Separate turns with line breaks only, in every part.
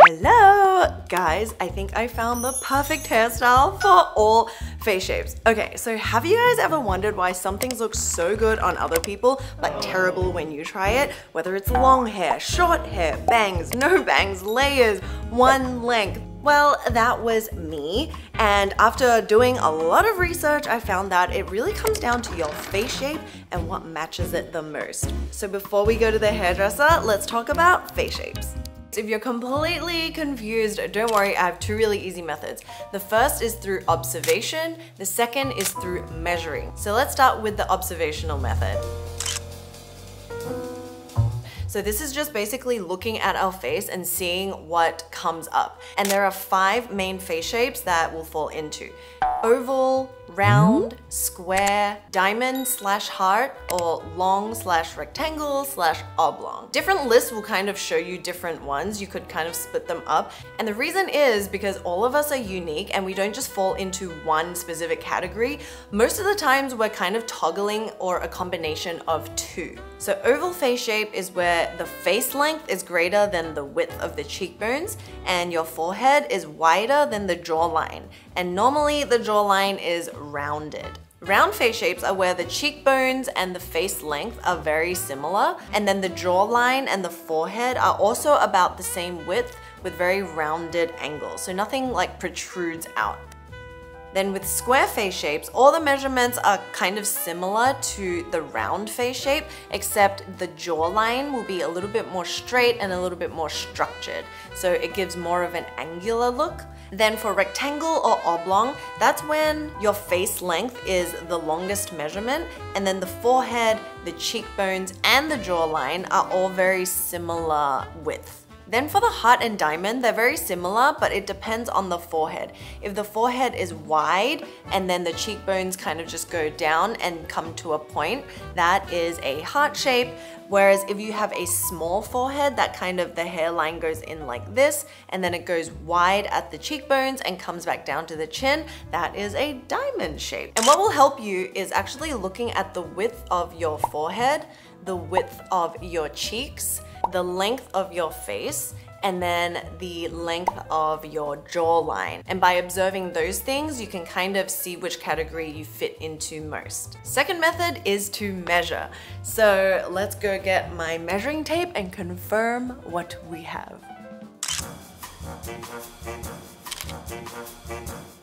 Hello guys, I think I found the perfect hairstyle for all face shapes. Okay, so have you guys ever wondered why some things look so good on other people but terrible when you try it? Whether it's long hair, short hair, bangs, no bangs, layers, one length. Well, that was me, and after doing a lot of research, I found that it really comes down to your face shape and what matches it the most. So before we go to the hairdresser, let's talk about face shapes. If you're completely confused, don't worry, I have two really easy methods. The first is through observation, the second is through measuring. So let's start with the observational method. So this is just basically looking at our face and seeing what comes up. And there are 5 main face shapes that will fall into: oval, round, square, diamond slash heart, or long slash rectangle slash oblong. Different lists will kind of show you different ones. You could kind of split them up. And the reason is because all of us are unique and we don't just fall into one specific category. Most of the times we're kind of toggling or a combination of 2. So oval face shape is where the face length is greater than the width of the cheekbones and your forehead is wider than the jawline. And normally the jawline is rounded. Round face shapes are where the cheekbones and the face length are very similar, and then the jawline and the forehead are also about the same width with very rounded angles, so nothing like protrudes out. Then with square face shapes, all the measurements are kind of similar to the round face shape, except the jawline will be a little bit more straight and a little bit more structured. So it gives more of an angular look. Then for rectangle or oblong, that's when your face length is the longest measurement, and then the forehead, the cheekbones, and the jawline are all very similar width. Then for the heart and diamond, they're very similar, but it depends on the forehead. If the forehead is wide and then the cheekbones kind of just go down and come to a point, that is a heart shape. Whereas if you have a small forehead, that kind of the hairline goes in like this, and then it goes wide at the cheekbones and comes back down to the chin, that is a diamond shape. And what will help you is actually looking at the width of your forehead, the width of your cheeks, the length of your face, and then the length of your jawline. And by observing those things, you can kind of see which category you fit into most. Second method is to measure. So let's go get my measuring tape and confirm what we have.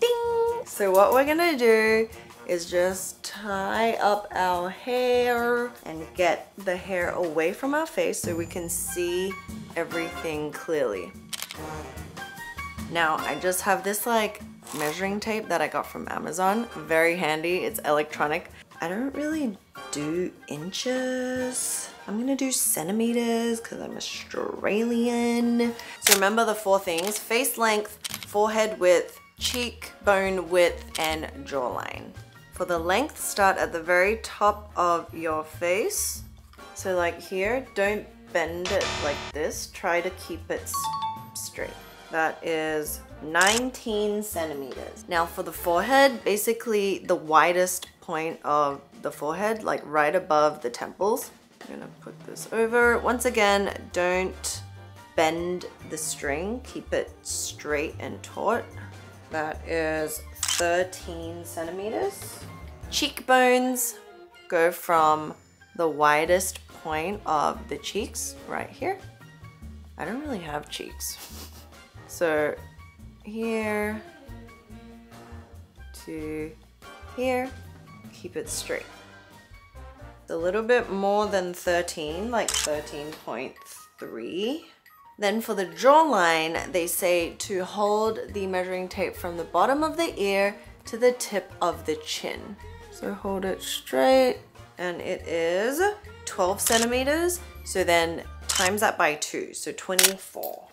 Ding! So what we're gonna do is just tie up our hair and get the hair away from our face so we can see everything clearly. Now I just have this like measuring tape that I got from Amazon. Very handy, it's electronic. I don't really do inches. I'm gonna do centimeters because I'm Australian. So remember the 4 things: face length, forehead width, cheekbone width, and jawline. For the length, start at the very top of your face. So like here, don't bend it like this. Try to keep it straight. That is 19 centimeters. Now for the forehead, basically the widest point of the forehead, like right above the temples. I'm gonna put this over. Once again, don't bend the string. Keep it straight and taut. That is 13 centimeters. Cheekbones go from the widest point of the cheeks right here. I don't really have cheeks. So here to here, keep it straight. It's a little bit more than 13, like 13.3. Then for the jawline, they say to hold the measuring tape from the bottom of the ear to the tip of the chin. So hold it straight, and it is 12 centimeters. So then times that by 2, so 24.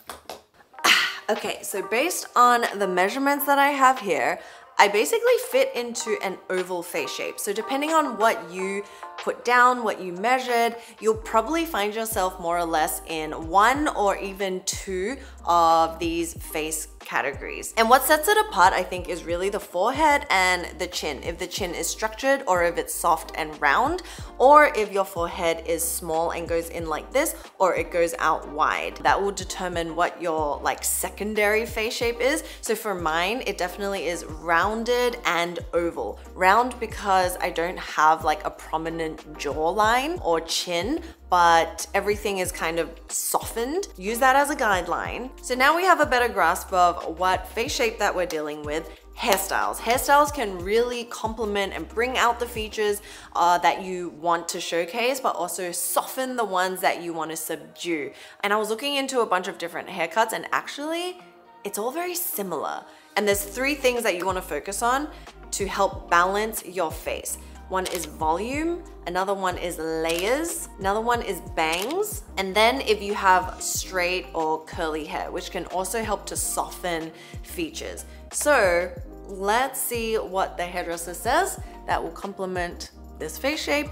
Okay, so based on the measurements that I have here, I basically fit into an oval face shape. So depending on what you put down, what you measured, you'll probably find yourself more or less in 1 or even 2 of these face categories. And what sets it apart, I think, is really the forehead and the chin. If the chin is structured, or if it's soft and round, or if your forehead is small and goes in like this, or it goes out wide. That will determine what your like secondary face shape is. So for mine, it definitely is rounded and oval. Round because I don't have like a prominent jawline or chin, but everything is kind of softened. Use that as a guideline. So now we have a better grasp of what face shape that we're dealing with. Hairstyles. Hairstyles can really complement and bring out the features that you want to showcase, but also soften the ones that you want to subdue. And I was looking into a bunch of different haircuts, and actually, it's all very similar. And there's 3 things that you want to focus on to help balance your face. One is volume, another one is layers, another one is bangs, and then if you have straight or curly hair, which can also help to soften features. So let's see what the hairdresser says that will complement this face shape.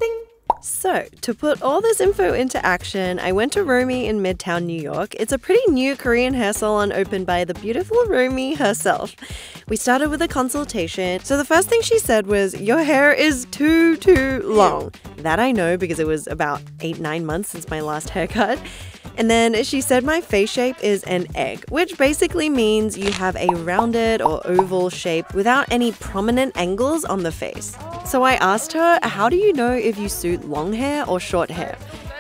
Ding! So, to put all this info into action, I went to Romi in Midtown, New York. It's a pretty new Korean hair salon opened by the beautiful Romi herself. We started with a consultation. So the first thing she said was, your hair is too long. That I know because it was about 8-9 months since my last haircut. And then she said my face shape is an egg, which basically means you have a rounded or oval shape without any prominent angles on the face. So I asked her, how do you know if you suit long hair or short hair?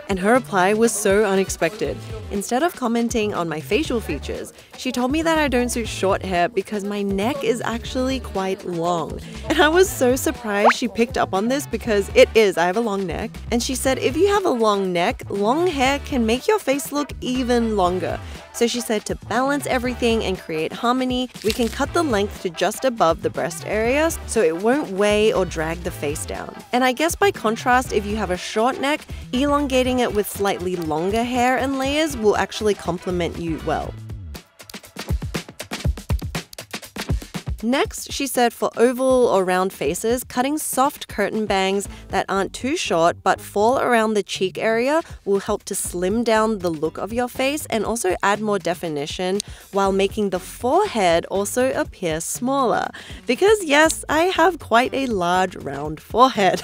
And her reply was so unexpected. Instead of commenting on my facial features, she told me that I don't suit short hair because my neck is actually quite long. And I was so surprised she picked up on this because it is, I have a long neck. And she said if you have a long neck, long hair can make your face look even longer. So she said to balance everything and create harmony, we can cut the length to just above the breast area so it won't weigh or drag the face down. And I guess by contrast, if you have a short neck, elongating it with slightly longer hair and layers will actually complement you well. Next, she said for oval or round faces, cutting soft curtain bangs that aren't too short but fall around the cheek area will help to slim down the look of your face and also add more definition while making the forehead also appear smaller. Because yes, I have quite a large round forehead.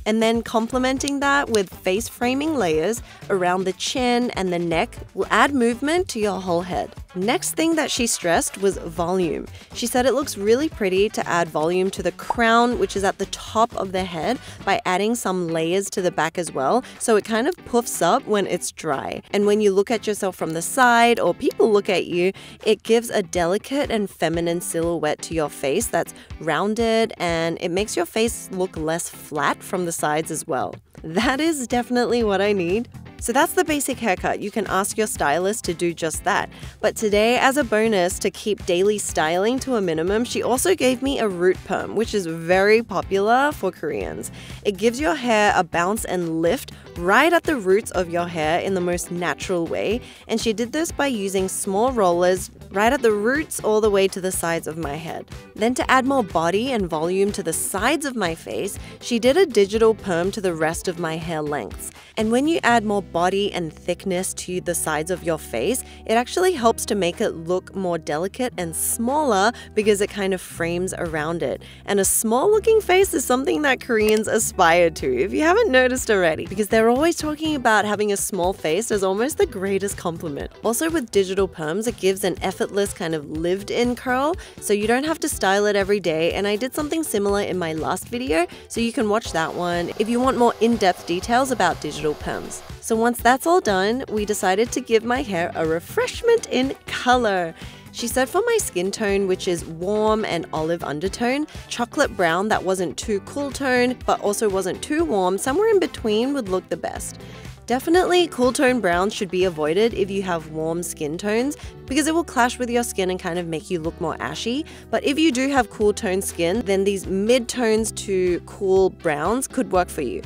And then complementing that with face framing layers around the chin and the neck will add movement to your whole head. Next thing that she stressed was volume. She said it looks really pretty to add volume to the crown, which is at the top of the head, by adding some layers to the back as well, so it kind of puffs up when it's dry. And when you look at yourself from the side or people look at you, it gives a delicate and feminine silhouette to your face that's rounded, and it makes your face look less flat from the sides as well. That is definitely what I need. So that's the basic haircut. You can ask your stylist to do just that. But today, as a bonus to keep daily styling to a minimum, she also gave me a root perm, which is very popular for Koreans. It gives your hair a bounce and lift right at the roots of your hair in the most natural way. And she did this by using small rollers right at the roots all the way to the sides of my head. Then to add more body and volume to the sides of my face, she did a digital perm to the rest of my hair lengths. And when you add more body and thickness to the sides of your face, it actually helps to make it look more delicate and smaller because it kind of frames around it. And a small looking face is something that Koreans aspire to, if you haven't noticed already, because they're always talking about having a small face as almost the greatest compliment. Also with digital perms, it gives an effortless kind of lived-in curl, so you don't have to style it every day. And I did something similar in my last video, so you can watch that one if you want more in-depth details about digital perms. So once that's all done, we decided to give my hair a refreshment in color. She said for my skin tone, which is warm and olive undertone, chocolate brown that wasn't too cool tone but also wasn't too warm, somewhere in between would look the best. Definitely cool tone browns should be avoided if you have warm skin tones because it will clash with your skin and kind of make you look more ashy. But if you do have cool tone skin, then these mid-tones to cool browns could work for you.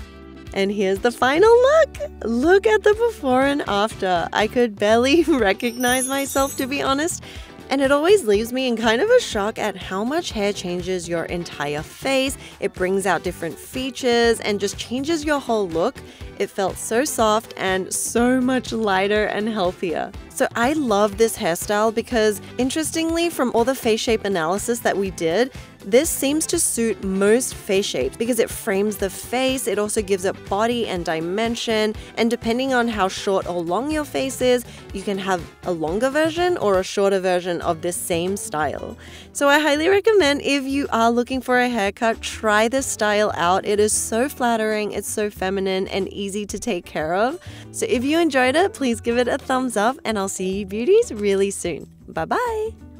And here's the final look! Look at the before and after. I could barely recognize myself, to be honest.
And it always leaves me in kind of a shock at how much hair changes your entire face. It brings out different features and just changes your whole look. It felt so soft and so much lighter and healthier. So I love this hairstyle because, interestingly, from all the face shape analysis that we did, this seems to suit most face shapes because it frames the face, it also gives it body and dimension, and depending on how short or long your face is, you can have a longer version or a shorter version of this same style. So I highly recommend, if you are looking for a haircut, try this style out. It is so flattering, it's so feminine and easy to take care of. So if you enjoyed it, please give it a thumbs up, and I'll see you beauties really soon. Bye bye!